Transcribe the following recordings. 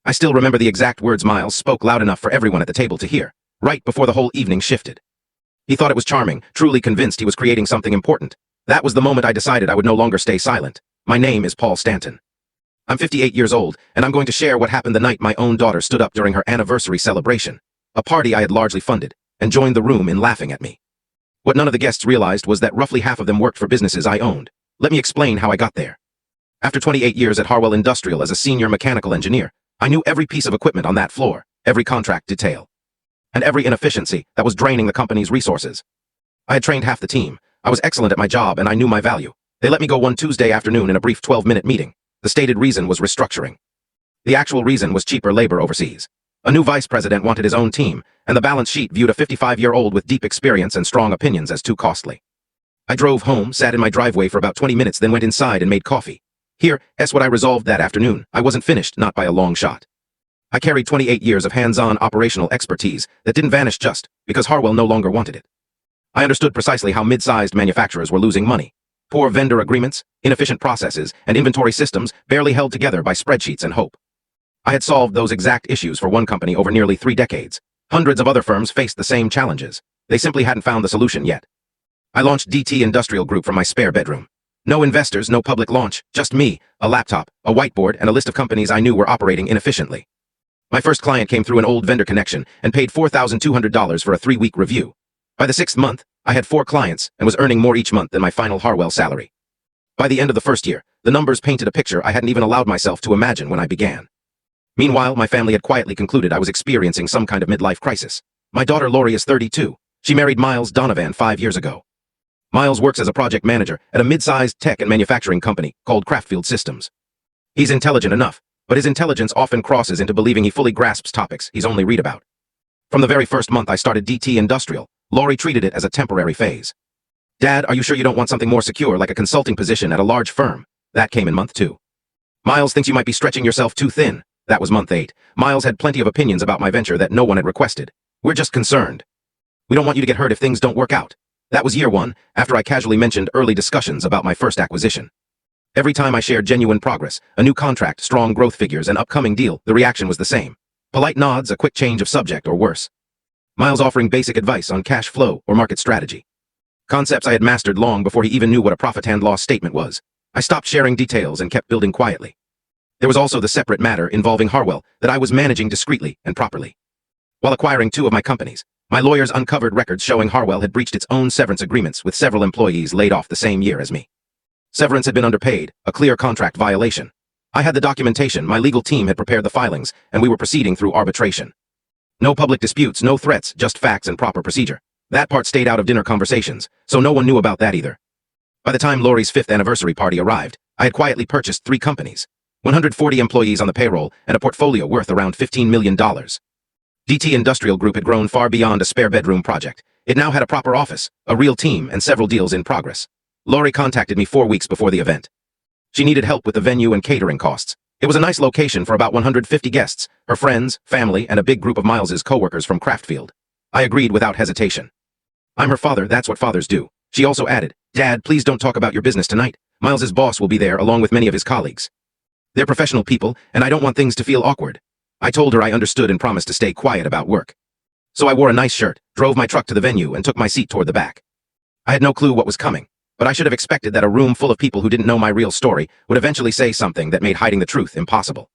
I still remember the exact words Miles spoke loud enough for everyone at the table to hear, right before the whole evening shifted. He thought it was charming, truly convinced he was creating something important. That was the moment I decided I would no longer stay silent. My name is Paul Stanton. I'm 58 years old, and I'm going to share what happened the night my own daughter stood up during her anniversary celebration, a party I had largely funded, and joined the room in laughing at me. What none of the guests realized was that roughly half of them worked for businesses I owned. Let me explain how I got there. After 28 years at Harwell Industrial as a senior mechanical engineer, I knew every piece of equipment on that floor, every contract detail, and every inefficiency that was draining the company's resources. I had trained half the team. I was excellent at my job, and I knew my value. They let me go one Tuesday afternoon in a brief 12-minute meeting. The stated reason was restructuring. The actual reason was cheaper labor overseas. A new vice president wanted his own team, and the balance sheet viewed a 55-year-old with deep experience and strong opinions as too costly. I drove home, sat in my driveway for about 20 minutes, then went inside and made coffee. Here's what I resolved that afternoon. I wasn't finished, not by a long shot. I carried 28 years of hands-on operational expertise that didn't vanish just because Harwell no longer wanted it. I understood precisely how mid-sized manufacturers were losing money. Poor vendor agreements, inefficient processes, and inventory systems barely held together by spreadsheets and hope. I had solved those exact issues for one company over nearly 3 decades. Hundreds of other firms faced the same challenges. They simply hadn't found the solution yet. I launched DT Industrial Group from my spare bedroom. No investors, no public launch, just me, a laptop, a whiteboard, and a list of companies I knew were operating inefficiently. My first client came through an old vendor connection and paid $4,200 for a 3-week review. By the 6th month, I had 4 clients and was earning more each month than my final Harwell salary. By the end of the first year, the numbers painted a picture I hadn't even allowed myself to imagine when I began. Meanwhile, my family had quietly concluded I was experiencing some kind of midlife crisis. My daughter Lori is 32. She married Miles Donovan 5 years ago. Miles works as a project manager at a mid-sized tech and manufacturing company called Craftfield Systems. He's intelligent enough, but his intelligence often crosses into believing he fully grasps topics he's only read about. From the very first month I started DT Industrial, Lori treated it as a temporary phase. Dad, are you sure you don't want something more secure like a consulting position at a large firm? That came in month 2. Miles thinks you might be stretching yourself too thin. That was month 8. Miles had plenty of opinions about my venture that no one had requested. We're just concerned. We don't want you to get hurt if things don't work out. That was year 1, after I casually mentioned early discussions about my first acquisition. Every time I shared genuine progress, a new contract, strong growth figures, and upcoming deal, the reaction was the same. Polite nods, a quick change of subject, or worse. Miles offering basic advice on cash flow or market strategy. Concepts I had mastered long before he even knew what a profit and loss statement was. I stopped sharing details and kept building quietly. There was also the separate matter involving Harwell that I was managing discreetly and properly. While acquiring 2 of my companies, my lawyers uncovered records showing Harwell had breached its own severance agreements with several employees laid off the same year as me. Severance had been underpaid, a clear contract violation. I had the documentation, my legal team had prepared the filings, and we were proceeding through arbitration. No public disputes, no threats, just facts and proper procedure. That part stayed out of dinner conversations, so no one knew about that either. By the time Lori's 5th anniversary party arrived, I had quietly purchased 3 companies, 140 employees on the payroll, and a portfolio worth around $15 million. DT Industrial Group had grown far beyond a spare bedroom project. It now had a proper office, a real team, and several deals in progress. Lori contacted me 4 weeks before the event. She needed help with the venue and catering costs. It was a nice location for about 150 guests, her friends, family, and a big group of Miles's co-workers from Craftfield. I agreed without hesitation. I'm her father, that's what fathers do. She also added, Dad, please don't talk about your business tonight. Miles's boss will be there along with many of his colleagues. They're professional people, and I don't want things to feel awkward. I told her I understood and promised to stay quiet about work. So I wore a nice shirt, drove my truck to the venue, and took my seat toward the back. I had no clue what was coming, but I should have expected that a room full of people who didn't know my real story would eventually say something that made hiding the truth impossible.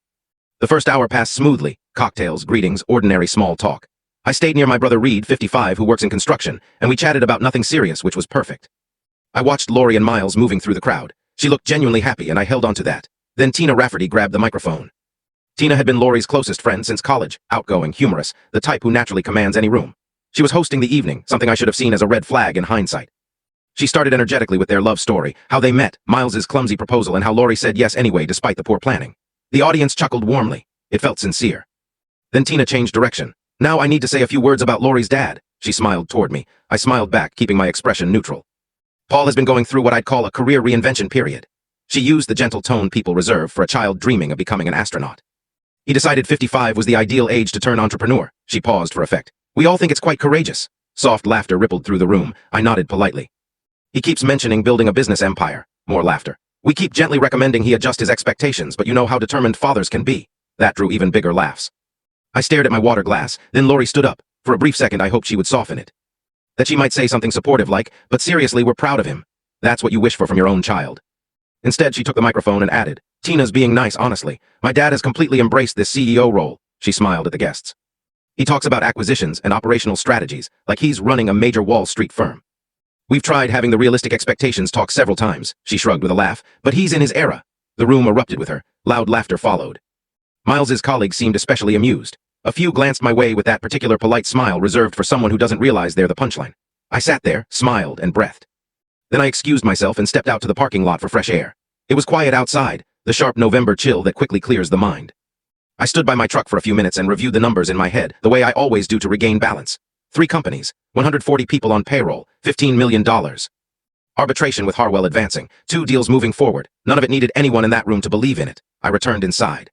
The first hour passed smoothly, cocktails, greetings, ordinary small talk. I stayed near my brother Reed, 55, who works in construction, and we chatted about nothing serious, which was perfect. I watched Lori and Miles moving through the crowd. She looked genuinely happy, and I held on to that. Then Tina Rafferty grabbed the microphone. Tina had been Lori's closest friend since college, outgoing, humorous, the type who naturally commands any room. She was hosting the evening, something I should have seen as a red flag in hindsight. She started energetically with their love story, how they met, Miles's clumsy proposal, and how Lori said yes anyway despite the poor planning. The audience chuckled warmly. It felt sincere. Then Tina changed direction. Now I need to say a few words about Lori's dad. She smiled toward me. I smiled back, keeping my expression neutral. Paul has been going through what I'd call a career reinvention period. She used the gentle tone people reserve for a child dreaming of becoming an astronaut. He decided 55 was the ideal age to turn entrepreneur. She paused for effect. We all think it's quite courageous. Soft laughter rippled through the room. I nodded politely. He keeps mentioning building a business empire. More laughter. We keep gently recommending he adjust his expectations, but you know how determined fathers can be. That drew even bigger laughs. I stared at my water glass, then Lori stood up. For a brief second I hoped she would soften it. That she might say something supportive like, "But seriously, we're proud of him." That's what you wish for from your own child. Instead, she took the microphone and added, "Tina's being nice, honestly. My dad has completely embraced this CEO role." She smiled at the guests. "He talks about acquisitions and operational strategies, like he's running a major Wall Street firm. We've tried having the realistic expectations talk several times," she shrugged with a laugh, "but he's in his era." The room erupted with her. Loud laughter followed. Miles's colleagues seemed especially amused. A few glanced my way with that particular polite smile reserved for someone who doesn't realize they're the punchline. I sat there, smiled, and breathed. Then I excused myself and stepped out to the parking lot for fresh air. It was quiet outside, the sharp November chill that quickly clears the mind. I stood by my truck for a few minutes and reviewed the numbers in my head, the way I always do to regain balance. 3 companies, 140 people on payroll, $15 million. Arbitration with Harwell advancing, 2 deals moving forward. None of it needed anyone in that room to believe in it. I returned inside.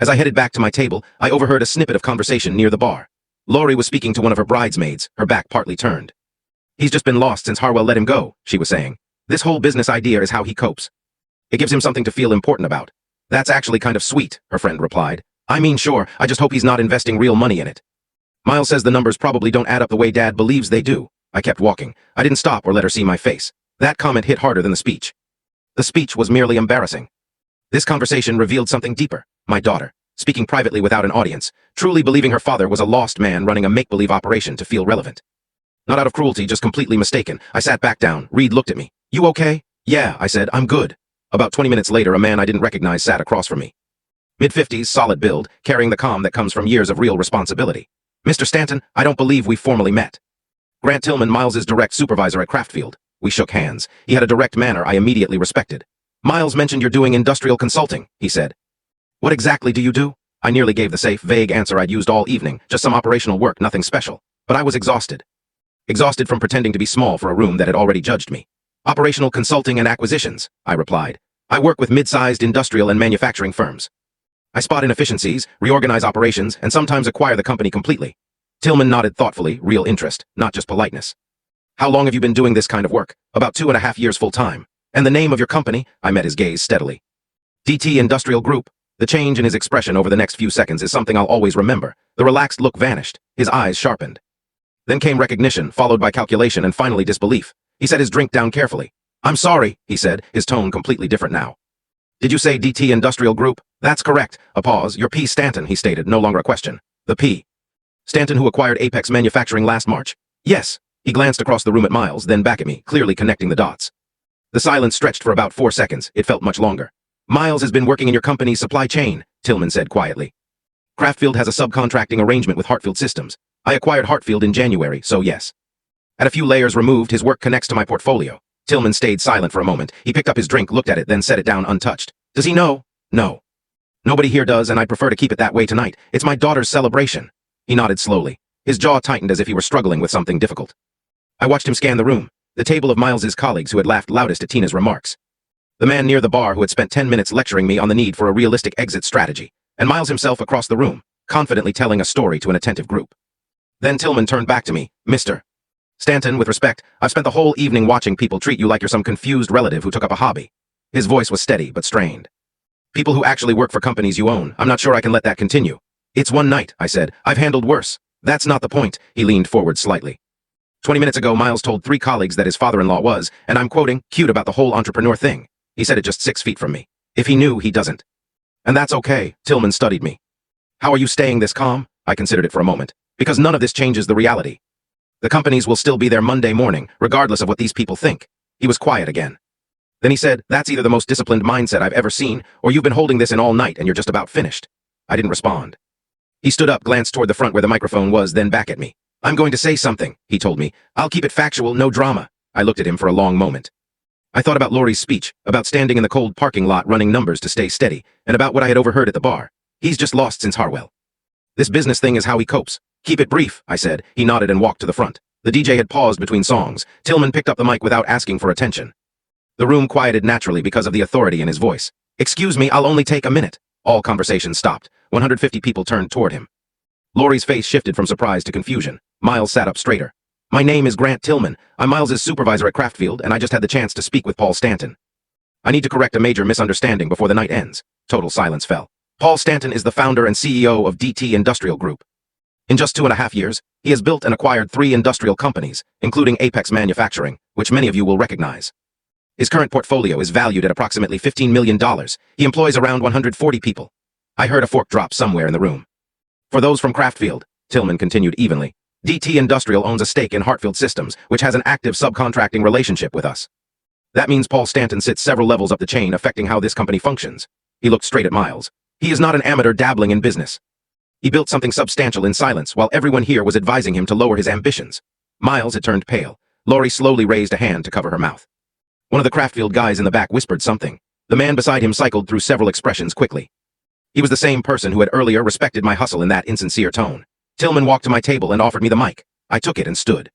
As I headed back to my table, I overheard a snippet of conversation near the bar. Lori was speaking to one of her bridesmaids, her back partly turned. "He's just been lost since Harwell let him go," she was saying. "This whole business idea is how he copes. It gives him something to feel important about." "That's actually kind of sweet," her friend replied. "I mean, sure, I just hope he's not investing real money in it." "Miles says the numbers probably don't add up the way Dad believes they do." I kept walking. I didn't stop or let her see my face. That comment hit harder than the speech. The speech was merely embarrassing. This conversation revealed something deeper. My daughter, speaking privately without an audience, truly believing her father was a lost man running a make-believe operation to feel relevant. Not out of cruelty, just completely mistaken. I sat back down. Reed looked at me. "You okay?" "Yeah," I said. "I'm good." About 20 minutes later, a man I didn't recognize sat across from me. Mid-50s, solid build, carrying the calm that comes from years of real responsibility. "Mr. Stanton, I don't believe we've formally met." Grant Tillman, Miles's direct supervisor at Craftfield. We shook hands. He had a direct manner I immediately respected. "Miles mentioned you're doing industrial consulting," he said. "What exactly do you do?" I nearly gave the safe, vague answer I'd used all evening, just some operational work, nothing special. But I was exhausted. Exhausted from pretending to be small for a room that had already judged me. "Operational consulting and acquisitions," I replied. "I work with mid-sized industrial and manufacturing firms. I spot inefficiencies, reorganize operations, and sometimes acquire the company completely." Tillman nodded thoughtfully, real interest, not just politeness. "How long have you been doing this kind of work?" "About 2.5 years full-time." "And the name of your company?" I met his gaze steadily. "DT Industrial Group." The change in his expression over the next few seconds is something I'll always remember. The relaxed look vanished. His eyes sharpened. Then came recognition, followed by calculation, and finally disbelief. He set his drink down carefully. "I'm sorry," he said, his tone completely different now. "Did you say DT Industrial Group?" "That's correct." A pause. "You're P. Stanton," he stated, no longer a question. "The P. Stanton who acquired Apex Manufacturing last March?" "Yes." He glanced across the room at Miles, then back at me, clearly connecting the dots. The silence stretched for about 4 seconds. It felt much longer. "Miles has been working in your company's supply chain," Tillman said quietly. "Craftfield has a subcontracting arrangement with Hartfield Systems. I acquired Hartfield in January, so yes. At a few layers removed, his work connects to my portfolio." Tillman stayed silent for a moment. He picked up his drink, looked at it, then set it down untouched. "Does he know?" "No. Nobody here does, and I'd prefer to keep it that way tonight. It's my daughter's celebration." He nodded slowly. His jaw tightened as if he were struggling with something difficult. I watched him scan the room, the table of Miles's colleagues who had laughed loudest at Tina's remarks. The man near the bar who had spent 10 minutes lecturing me on the need for a realistic exit strategy, and Miles himself across the room, confidently telling a story to an attentive group. Then Tillman turned back to me. "Mr. Stanton, with respect, I've spent the whole evening watching people treat you like you're some confused relative who took up a hobby." His voice was steady but strained. "People who actually work for companies you own. I'm not sure I can let that continue." "It's one night," I said. "I've handled worse." "That's not the point." He leaned forward slightly. 20 minutes ago, Miles told 3 colleagues that his father-in-law was, and I'm quoting, "cute about the whole entrepreneur thing." He said it just 6 feet from me. If he knew, he doesn't. "And that's okay." Tillman studied me. "How are you staying this calm?" I considered it for a moment. "Because none of this changes the reality. The companies will still be there Monday morning, regardless of what these people think." He was quiet again. Then he said, "That's either the most disciplined mindset I've ever seen, or you've been holding this in all night and you're just about finished." I didn't respond. He stood up, glanced toward the front where the microphone was, then back at me. "I'm going to say something," he told me. "I'll keep it factual, no drama." I looked at him for a long moment. I thought about Lori's speech, about standing in the cold parking lot running numbers to stay steady, and about what I had overheard at the bar. He's just lost since Harwell. This business thing is how he copes. "Keep it brief," I said. He nodded and walked to the front. The DJ had paused between songs. Tillman picked up the mic without asking for attention. The room quieted naturally because of the authority in his voice. "Excuse me, I'll only take a minute." All conversation stopped. 150 people turned toward him. Lori's face shifted from surprise to confusion. Miles sat up straighter. "My name is Grant Tillman. I'm Miles's supervisor at Craftfield, and I just had the chance to speak with Paul Stanton. I need to correct a major misunderstanding before the night ends." Total silence fell. Paul Stanton is the founder and CEO of DT Industrial Group. In just 2.5 years, he has built and acquired 3 industrial companies, including Apex Manufacturing, which many of you will recognize. His current portfolio is valued at approximately $15 million. He employs around 140 people. I heard a fork drop somewhere in the room. For those from Craftfield, Tillman continued evenly, DT Industrial owns a stake in Hartfield Systems, which has an active subcontracting relationship with us. That means Paul Stanton sits several levels up the chain, affecting how this company functions. He looked straight at Miles. He is not an amateur dabbling in business. He built something substantial in silence while everyone here was advising him to lower his ambitions. Miles had turned pale. Lori slowly raised a hand to cover her mouth. One of the Craftfield guys in the back whispered something. The man beside him cycled through several expressions quickly. He was the same person who had earlier respected my hustle in that insincere tone. Tillman walked to my table and offered me the mic. I took it and stood.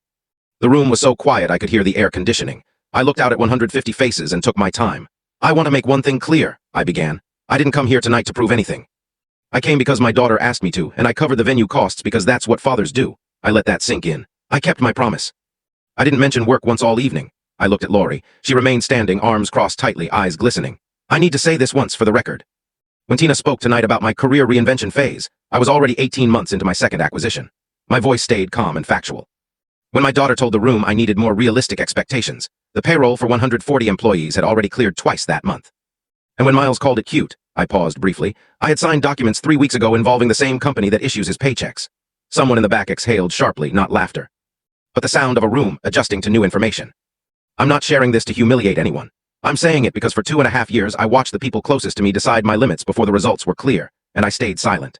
The room was so quiet I could hear the air conditioning. I looked out at 150 faces and took my time. I want to make one thing clear, I began. I didn't come here tonight to prove anything. I came because my daughter asked me to, and I covered the venue costs because that's what fathers do. I let that sink in. I kept my promise. I didn't mention work once all evening. I looked at Lori. She remained standing, arms crossed tightly, eyes glistening. I need to say this once for the record. When Tina spoke tonight about my career reinvention phase, I was already 18 months into my second acquisition. My voice stayed calm and factual. When my daughter told the room I needed more realistic expectations, the payroll for 140 employees had already cleared twice that month. And when Miles called it cute, I paused briefly, I had signed documents 3 weeks ago involving the same company that issues his paychecks. Someone in the back exhaled sharply, not laughter, but the sound of a room adjusting to new information. I'm not sharing this to humiliate anyone. I'm saying it because for 2.5 years I watched the people closest to me decide my limits before the results were clear, and I stayed silent.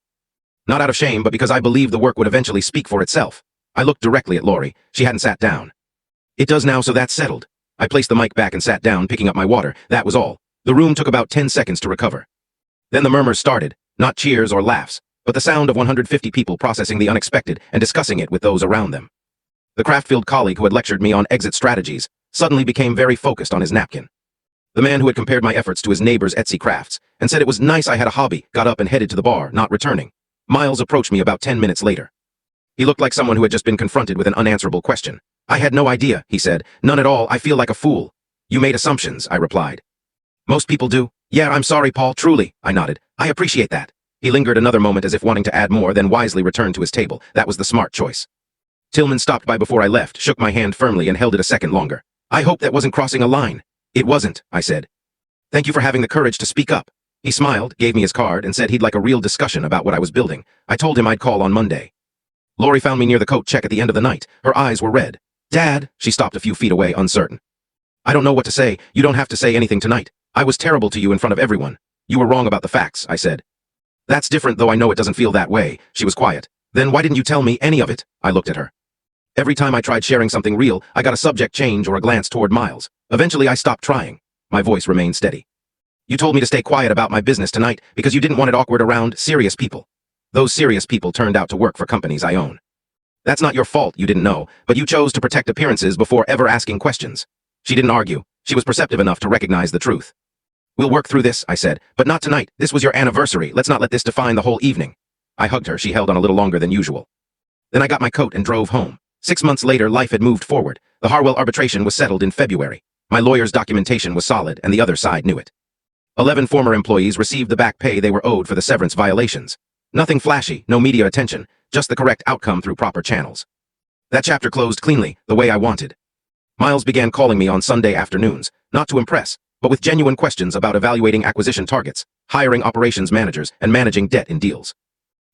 Not out of shame, but because I believed the work would eventually speak for itself. I looked directly at Lori. She hadn't sat down. It does now, so that's settled. I placed the mic back and sat down, picking up my water. That was all. The room took about 10 seconds to recover. Then the murmurs started, not cheers or laughs, but the sound of 150 people processing the unexpected and discussing it with those around them. The Craftfield colleague who had lectured me on exit strategies suddenly became very focused on his napkin. The man who had compared my efforts to his neighbor's Etsy crafts and said it was nice I had a hobby got up and headed to the bar, not returning. Miles approached me about 10 minutes later. He looked like someone who had just been confronted with an unanswerable question. I had no idea, he said. None at all. I feel like a fool. You made assumptions, I replied. Most people do. Yeah, I'm sorry, Paul, truly, I nodded. I appreciate that. He lingered another moment as if wanting to add more, then wisely returned to his table. That was the smart choice. Tillman stopped by before I left, shook my hand firmly, and held it a second longer. I hope that wasn't crossing a line. It wasn't, I said. Thank you for having the courage to speak up. He smiled, gave me his card, and said he'd like a real discussion about what I was building. I told him I'd call on Monday. Lori found me near the coat check at the end of the night. Her eyes were red. Dad, she stopped a few feet away, uncertain. I don't know what to say. You don't have to say anything tonight. I was terrible to you in front of everyone. You were wrong about the facts, I said. That's different, though I know it doesn't feel that way. She was quiet. Then why didn't you tell me any of it? I looked at her. Every time I tried sharing something real, I got a subject change or a glance toward Miles. Eventually, I stopped trying. My voice remained steady. You told me to stay quiet about my business tonight because you didn't want it awkward around serious people. Those serious people turned out to work for companies I own. That's not your fault, you didn't know, but you chose to protect appearances before ever asking questions. She didn't argue. She was perceptive enough to recognize the truth. We'll work through this, I said, but not tonight. This was your anniversary. Let's not let this define the whole evening. I hugged her. She held on a little longer than usual. Then I got my coat and drove home. 6 months later, life had moved forward. The Harwell arbitration was settled in February. My lawyer's documentation was solid, and the other side knew it. 11 former employees received the back pay they were owed for the severance violations. Nothing flashy, no media attention, just the correct outcome through proper channels. That chapter closed cleanly, the way I wanted. Miles began calling me on Sunday afternoons, not to impress, but with genuine questions about evaluating acquisition targets, hiring operations managers, and managing debt in deals.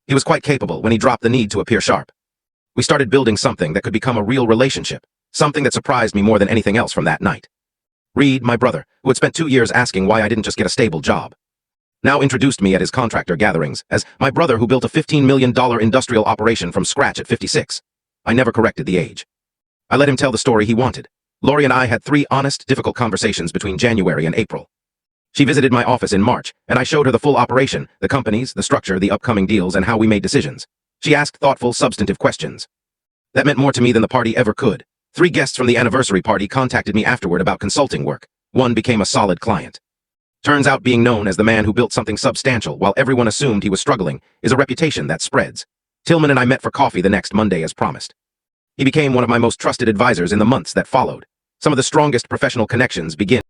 He was quite capable when he dropped the need to appear sharp. We started building something that could become a real relationship, something that surprised me more than anything else from that night. Reed, my brother, who had spent 2 years asking why I didn't just get a stable job, now introduced me at his contractor gatherings as my brother who built a $15 million industrial operation from scratch at 56. I never corrected the age. I let him tell the story he wanted. Lori and I had 3 honest, difficult conversations between January and April. She visited my office in March, and I showed her the full operation, the companies, the structure, the upcoming deals, and how we made decisions. She asked thoughtful, substantive questions. That meant more to me than the party ever could. 3 guests from the anniversary party contacted me afterward about consulting work. One became a solid client. Turns out being known as the man who built something substantial while everyone assumed he was struggling is a reputation that spreads. Tillman and I met for coffee the next Monday as promised. He became one of my most trusted advisors in the months that followed. Some of the strongest professional connections begin